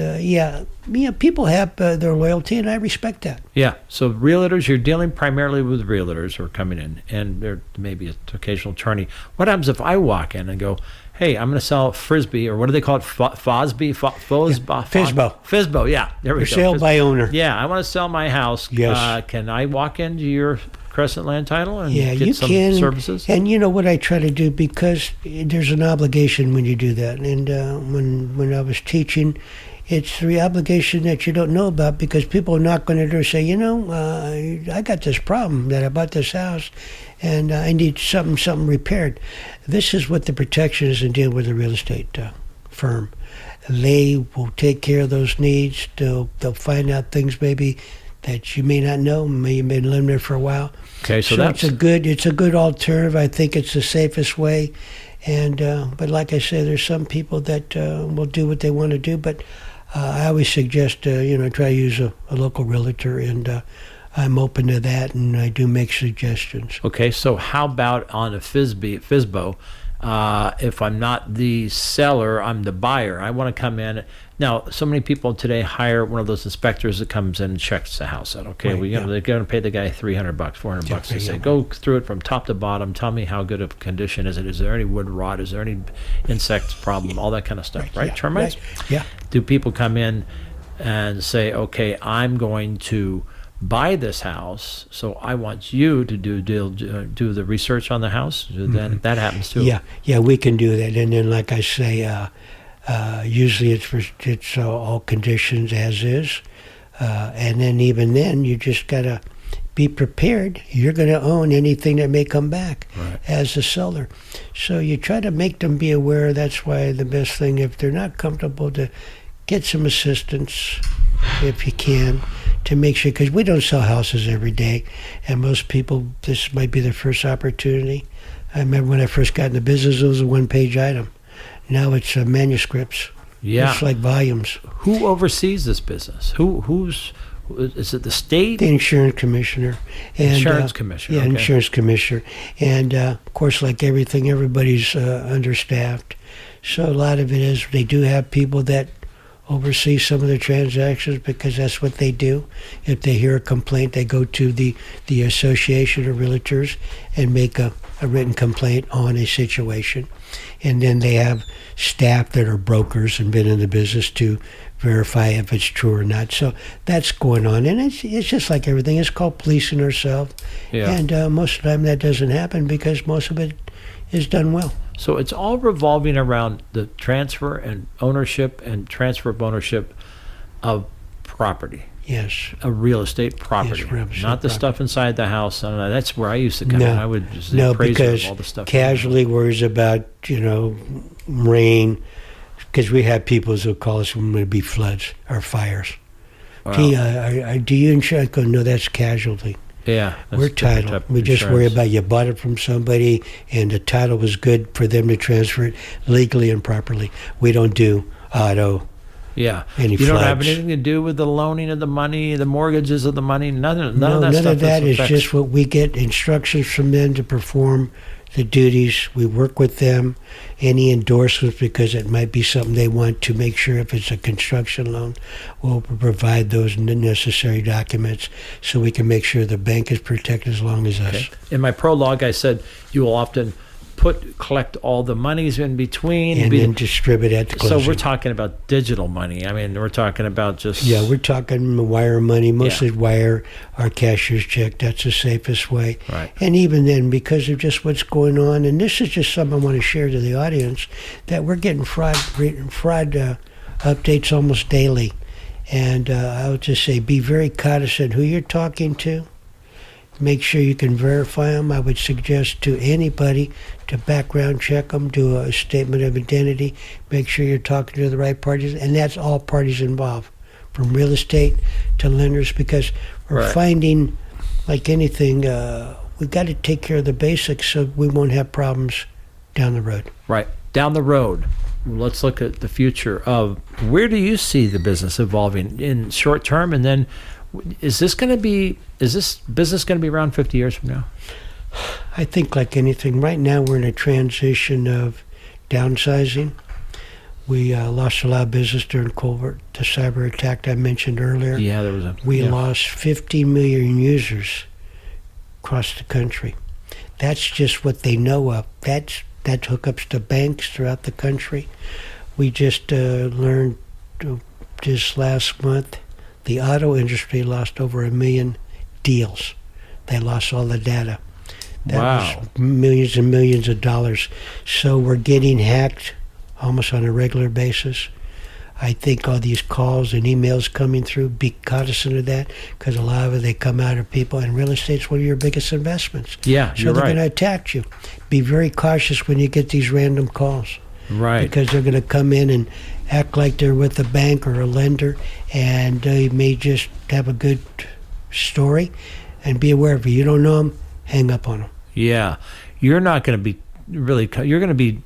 people have their loyalty, and I respect that. Yeah. So realtors, you're dealing primarily with realtors who are coming in, and there may be an occasional attorney. What happens if I walk in and go, hey, I'm going to sell Frisbee, or what do they call it? Fosby? Fisbo. Fisbo, yeah. There we For go. sale by owner. Yeah, I want to sell my house. Yes. Can I walk into your Crescent Land Title and get you some services? And you know what I try to do, because there's an obligation when you do that. And when I was teaching, it's the obligation that you don't know about, because people are not going to do say, I got this problem that I bought this house and I need something repaired. This is what the protection is in dealing with a real estate firm. They will take care of those needs. They'll find out things maybe that you may not know. You've been living there for a while. Okay, so that's it's a good alternative. I think it's the safest way. And but like I say, there's some people that will do what they want to do. But I always suggest try to use a local realtor, and I'm open to that, and I do make suggestions. Okay, so how about on a Fisbo? If I'm not the seller, I'm the buyer. I want to come in. Now, so many people today hire one of those inspectors that comes in and checks the house out. Okay, they're going to pay the guy $300, $400 to say, go through it from top to bottom. Tell me how good of condition is it. Is there any wood rot? Is there any insect problem? All that kind of stuff, right? Termites? Right. Yeah. Do people come in and say, okay, I'm going to buy this house, so I want you to do the research on the house? Then that happens too. Yeah, we can do that. And then, like I say, usually it's all conditions as is, and then even then you just gotta be prepared. You're going to own anything that may come back as a seller, so you try to make them be aware. That's why the best thing, if they're not comfortable, to get some assistance if you can, to make sure, because we don't sell houses every day, and most people, this might be their first opportunity. I remember when I first got in the business, it was a one-page item. Now it's manuscripts. Yeah. It's like volumes. Who oversees this business? Is it the state? The insurance commissioner. And, insurance commissioner. Yeah, okay. Insurance commissioner. And, of course, like everything, everybody's understaffed. So a lot of it is they do have people that oversee some of the transactions, because that's what they do. If they hear a complaint, they go to the Association of Realtors and make a written complaint on a situation. And then they have staff that are brokers and been in the business to verify if it's true or not. So that's going on. And it's just like everything. It's called policing ourselves. Yeah. And most of the time that doesn't happen, because most of it is done well. So it's all revolving around the transfer and ownership and transfer of ownership of property. Yes. A real estate property. Yes, not the stuff inside the house. That's where I used to come in. I would just praise because all the stuff. Casualty worries about, rain, because we have people who call us when it be floods or fires. Wow. Gee, do you insure? I go, no, that's casualty. Yeah, we're title. We just worry about you bought it from somebody and the title was good for them to transfer it legally and properly. We don't do auto. Yeah, you don't have anything to do with the loaning of the money, the mortgages of the money. None of that stuff. None of that is just what we get instructions from them to perform the duties. We work with them. Any endorsements, because it might be something they want to make sure. If it's a construction loan, we'll provide those necessary documents so we can make sure the bank is protected as long as us. In my prologue, I said you will often collect all the monies in between and then distribute at the closing. So we're talking about digital money. I mean, we're talking about just we're talking wire money, mostly wire our cashier's check. That's the safest way. Right. And even then, because of just what's going on, and this is just something I want to share to the audience, that we're getting fraud updates almost daily. And I would just say, be very cognizant who you're talking to. make sure you can verify them. I would suggest to anybody to background check them, do a statement of identity, make sure you're talking to the right parties, and that's all parties involved, from real estate to lenders, because we're finding, like anything, we've got to take care of the basics so we won't have problems down the road. Right. Down the road, let's look at the future of where do you see the business evolving in short term, and then is this business going to be around 50 years from now? I think like anything, right now we're in a transition of downsizing. We lost a lot of business during COVID, the cyber attack I mentioned earlier. Yeah, there was We lost 50 million users across the country. That's just what they know of. That's hookups to banks throughout the country. We just learned this last month, the auto industry lost over 1 million deals. They lost all the data. That was millions and millions of dollars. So we're getting hacked almost on a regular basis. I think all these calls and emails coming through, be cognizant of that, because a lot of it, they come out of people, and real estate's one of your biggest investments. Yeah, so they're going to attack you. Be very cautious when you get these random calls. Right. Because they're going to come in and act like they're with a bank or a lender, and they may just have a good story. And be aware, if you don't know them, hang up on them. Yeah. You're not going to be you're going to be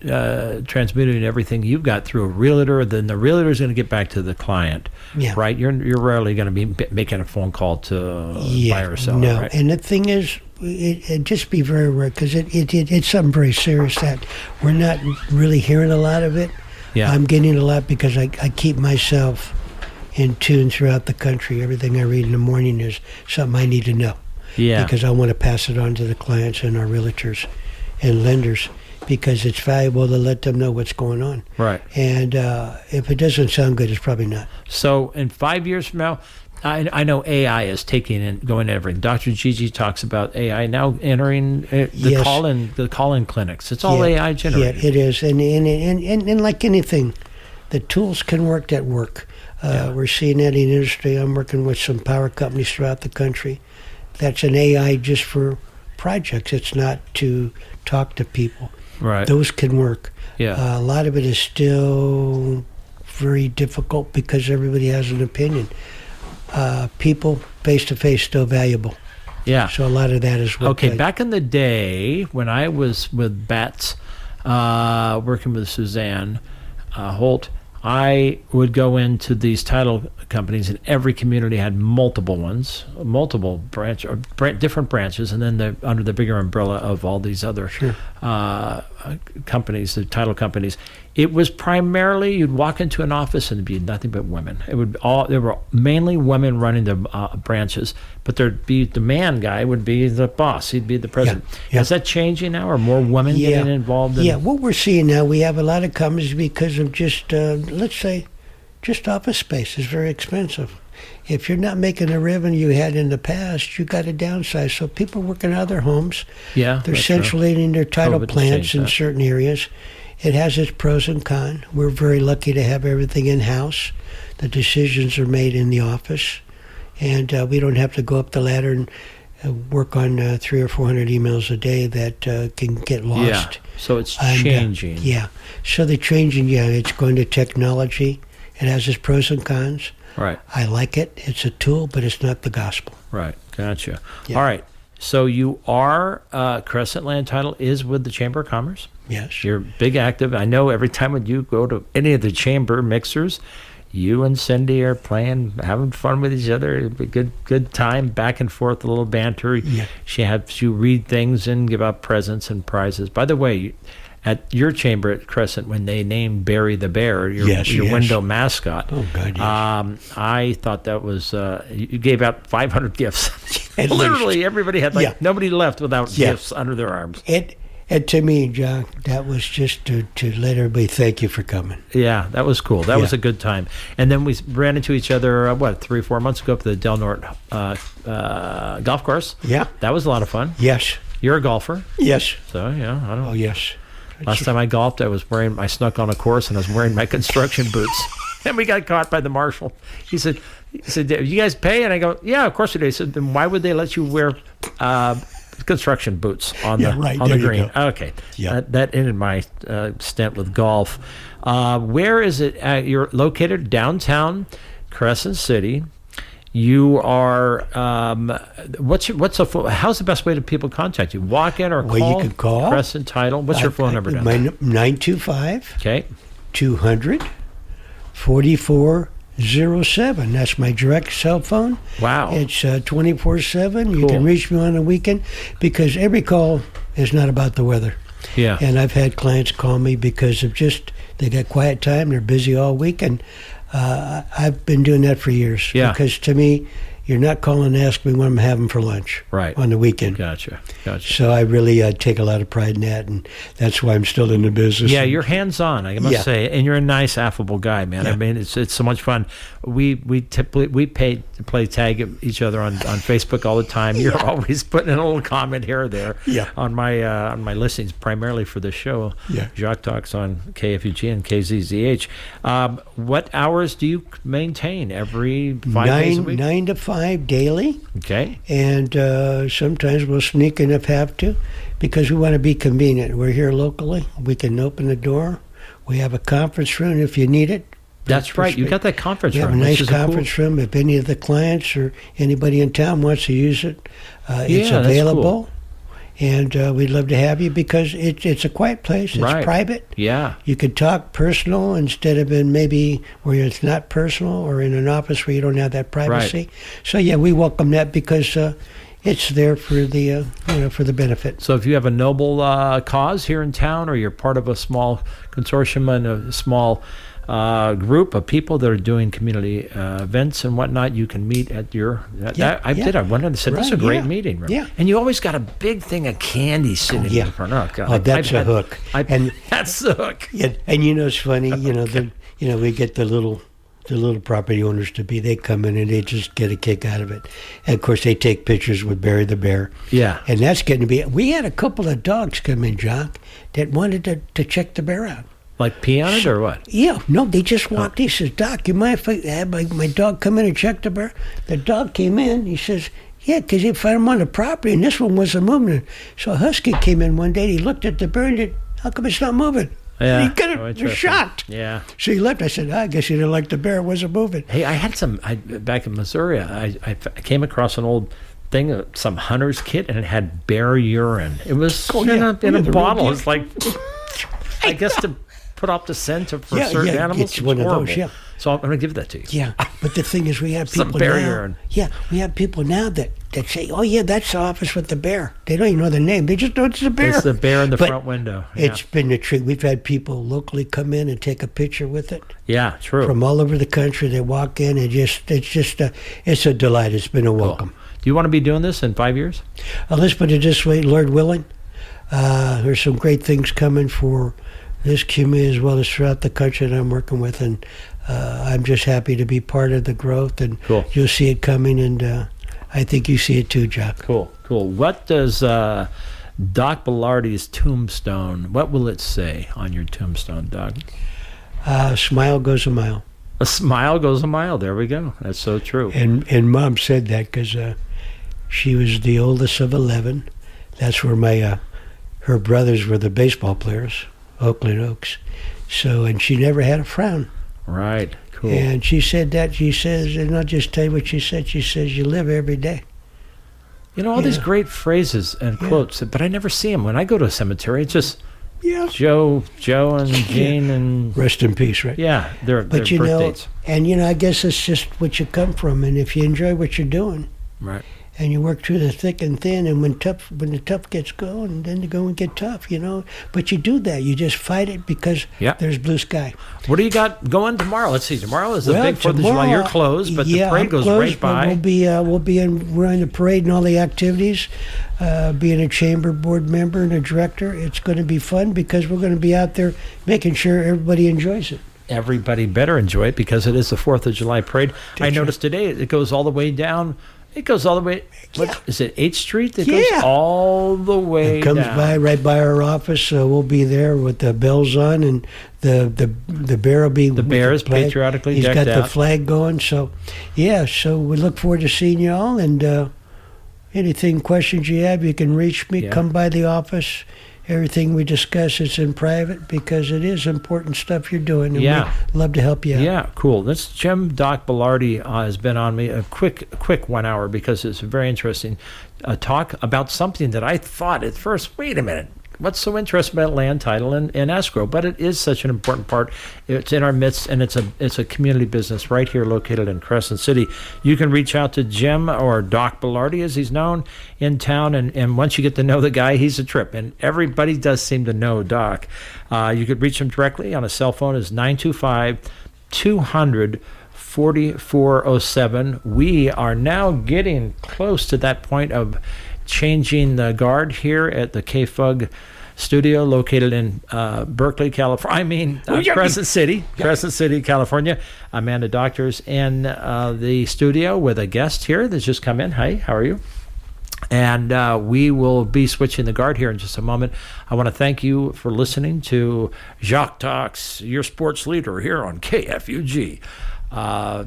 transmitting everything you've got through a realtor, then the realtor is going to get back to the client. Yeah. Right? You're rarely going to be making a phone call to buy or sell. No. Right? And the thing is, it just be very rare, because it's something very serious that we're not really hearing a lot of it. Yeah. I'm getting a lot because I keep myself in tune throughout the country. Everything I read in the morning is something I need to know. Yeah. Because I want to pass it on to the clients and our realtors and lenders, because it's valuable to let them know what's going on. Right. And if it doesn't sound good, it's probably not. So in 5 years from now, I know AI is taking and going to everything. Dr. Gigi talks about AI now entering the call-in clinics. It's all AI generated. Yeah, it is. And like anything, the tools can work that work. We're seeing that in industry. I'm working with some power companies throughout the country. That's an AI just for projects. It's not to talk to people. Right. Those can work. Yeah. A lot of it is still very difficult because everybody has an opinion. People face-to-face still valuable. Yeah. So a lot of that is what. Okay, back in the day when I was with Bats, working with Suzanne Holt, I would go into these title companies, and every community had multiple ones, different branches, and then under the bigger umbrella of all these other companies, the title companies. It was primarily, you'd walk into an office and there'd be nothing but women. There were mainly women running the branches, but there'd be the man guy would be the boss. He'd be the president. Yeah. Is that changing now? Are more women getting involved? What we're seeing now, we have a lot of companies because of just, let's say, just office space is very expensive. If you're not making the revenue you had in the past, you got to downsize. So people working out of their homes. Yeah, they're centralizing their title plants in certain areas. It has its pros and cons. We're very lucky to have everything in-house. The decisions are made in the office, and we don't have to go up the ladder and work on 300 or 400 emails a day that can get lost. Yeah, so it's changing. So the changing, it's going to technology. It has its pros and cons. Right. I like it. It's a tool, but it's not the gospel. Right. Gotcha. Yeah. All right. So you are, Crescent Land Title is with the Chamber of Commerce. Yes. You're big active. I know every time when you go to any of the chamber mixers, you and Cindy are playing, having fun with each other. It'd be good time, back and forth, a little banter. Yeah. She has you read things and give out presents and prizes. By the way, at your chamber at Crescent, when they named Barry the Bear, your window mascot. Oh, God, yes. I thought that was, you gave out 500 gifts. Literally, everybody had, nobody left without gifts under their arms. And to me, John, that was just to let everybody thank you for coming. Yeah, that was cool. That was a good time. And then we ran into each other, 3 or 4 months ago at the Del Norte golf course. Yeah. That was a lot of fun. Yes. You're a golfer. Yes. So, I don't know. Oh, yes. Last time I golfed, I snuck on a course and I was wearing my construction boots. And we got caught by the marshal. He said, "You guys pay?" And I go, "Yeah, of course we do." He said, "Then why would they let you wear Construction boots on Yeah, the right, on the there you green. go. Okay, Yeah. that ended my stint with golf. Where is it? You're located downtown Crescent City. You are. How's the best way to people contact you? Walk in or Well, call? you can call. Crescent Title. What's your phone number? Down My there? 925 Okay. 200 4407. That's my direct cell phone. Wow. It's 24/7. You Cool. can reach me on the weekend because every call is not about the weather. Yeah. And I've had clients call me because of just they got quiet time. They're busy all week, and I've been doing that for years. Yeah. Because to me, you're not calling to ask me when I'm having for lunch. Right. On the weekend. Gotcha. So I really take a lot of pride in that, and that's why I'm still in the business. Yeah, you're hands-on, I must Yeah. say, and you're a nice, affable guy, man. I Yeah. mean, it's so much fun. We play tag each other on Facebook all the time. You're always putting in a little comment here or there Yeah. on my listings, primarily for the show. Yeah. Jacques Talks on KFUG and KZZH. What hours do you maintain? Every 5 days a week? 9 to 5 daily. Okay. And sometimes we'll sneak in if have to, because we want to be convenient. We're here locally. We can open the door. We have a conference room if you need it. That's right. You got that conference We room. have a which nice is cool- conference room. If any of the clients or anybody in town wants to use it, it's Yeah, that's available. And we'd love to have you because it's a quiet place. It's Right. private. Yeah. You could talk personal instead of in maybe where it's not personal or in an office where you don't have that privacy. So yeah, we welcome that because it's there for the for the benefit. So if you have a noble cause here in town, or you're part of a small consortium and a small group of people that are doing community events and whatnot, you can meet at your. I went in and said, "This is a Right, great yeah. meeting room." Yeah. And you always got a big thing of candy sitting in yeah. the front. Oh, God. Oh, that's a hook. And that's the hook. Yeah, and it's funny. We get the little property owners to be. They come in and they just get a kick out of it. And of course, they take pictures with Barry the bear. Yeah. And that's getting to be. We had a couple of dogs come in, Jock, that wanted to check the bear out. Like pee on it or what? Yeah, no, they just walked in. He says, "Doc, you mind if I have my dog come in and check the bear?" The dog came in. He says, "Yeah, because he found him on the property, and this one wasn't moving." So a husky came in one day. And he looked at the bear and said, "How come it's not moving?" Yeah. And he got Oh, was interesting. shocked. Yeah. So he left. I said, "I guess he didn't like the bear. It wasn't moving." Hey, I had back in Missouri. I came across an old thing, some hunter's kit, and it had bear urine. It was in a the real bottle. deal. It's like, I guess to put off the scent for Yeah, certain yeah, animals. it's one of those, horrible. yeah. So I'm going to give that to you. Yeah, but the thing is, we have Some people bear now. urine. Yeah, we have people now that say, "Oh yeah, that's the office with the bear." They don't even know the name. They just know it's the bear. It's the bear in the But front window. Yeah. It's been a treat. We've had people locally come in and take a picture with it Yeah, true. from all over the country. They walk in and it's a delight. It's been a welcome. Do you want to be doing this in 5 years? Let's put it this way, Lord willing, there's some great things coming for this community as well as throughout the country that I'm working with, and I'm just happy to be part of the growth, and Cool. you'll see it coming, and I think you see it too, Jack. Cool. What does Doc Balardi's tombstone, what will it say on your tombstone, Doc? Smile goes a mile. A smile goes a mile. There we go. That's so true. And Mom said that because she was the oldest of 11. That's where her brothers were the baseball players, Oakland Oaks. So, and she never had a frown. Right. Cool. And she said that. She says, and I'll just tell you what she said. She says, "You live every day." You know, all these Yeah. great phrases and quotes, but I never see them. When I go to a cemetery, it's just Yeah. Joe and Jane and, Rest in peace, right? yeah, their But birth you know, dates. and I guess it's just what you come from, and if you enjoy what you're doing, Right. and you work through the thick and thin, and when the tough gets going, then you go and get tough, But you do that. You just fight it because Yeah. there's blue sky. What do you got going tomorrow? Let's see. Tomorrow is the Well, big 4th of July. tomorrow- You're closed, but the Yeah, parade I'm goes closed, right but by. we'll be running the parade and all the activities. Being a chamber board member and a director, it's going to be fun because we're going to be out there making sure everybody enjoys it. Everybody better enjoy it because it is the 4th of July parade. I That's noticed today it goes all the way down. It goes all the way. What is it? 8th Street. It Yeah. goes all the way. It comes down. by right by our office, so we'll be there with the bells on, and the bear will be. The bear is patriotically He's decked got the out. flag going, so yeah. So we look forward to seeing you all, and Anything, questions you have, you can reach me. Yeah. Come by the office. Everything we discuss is in private because it is important stuff you're doing. And Yeah. we'd love to help you out. Yeah, cool. This Jim Doc Balardi has been on me a quick 1 hour because it's a very interesting talk about something that I thought at first, wait a minute, what's so interesting about land title and escrow? But it is such an important part. It's in our midst, and it's a community business right here located in Crescent City. You can reach out to Jim, or Doc Balardi as he's known in town, and once you get to know the guy, he's a trip. And everybody does seem to know Doc. You could reach him directly on a cell phone. It's 925-200-4407. We are now getting close to that point of changing the guard here at the KFUG studio located in Berkeley, California. Crescent City, California. Amanda Doctor's in the studio with a guest here that's just come in. Hi, how are you? And we will be switching the guard here in just a moment. I want to thank you for listening to Jacques Talks, your sports leader here on KFUG.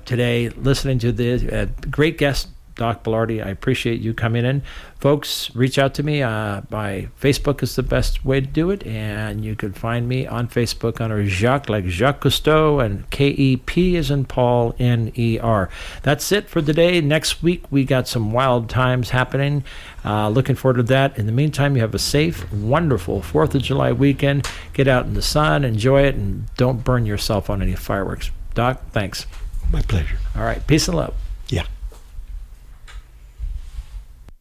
Today, listening to the great guest, Doc Balardi. I appreciate you coming in. Folks, reach out to me. My Facebook is the best way to do it, and you can find me on Facebook under Jacques, like Jacques Cousteau, and KEP as in Paul, NER. That's it for today. Next week, we got some wild times happening. Looking forward to that. In the meantime, you have a safe, wonderful 4th of July weekend. Get out in the sun, enjoy it, and don't burn yourself on any fireworks. Doc, thanks. My pleasure. All right, peace and love.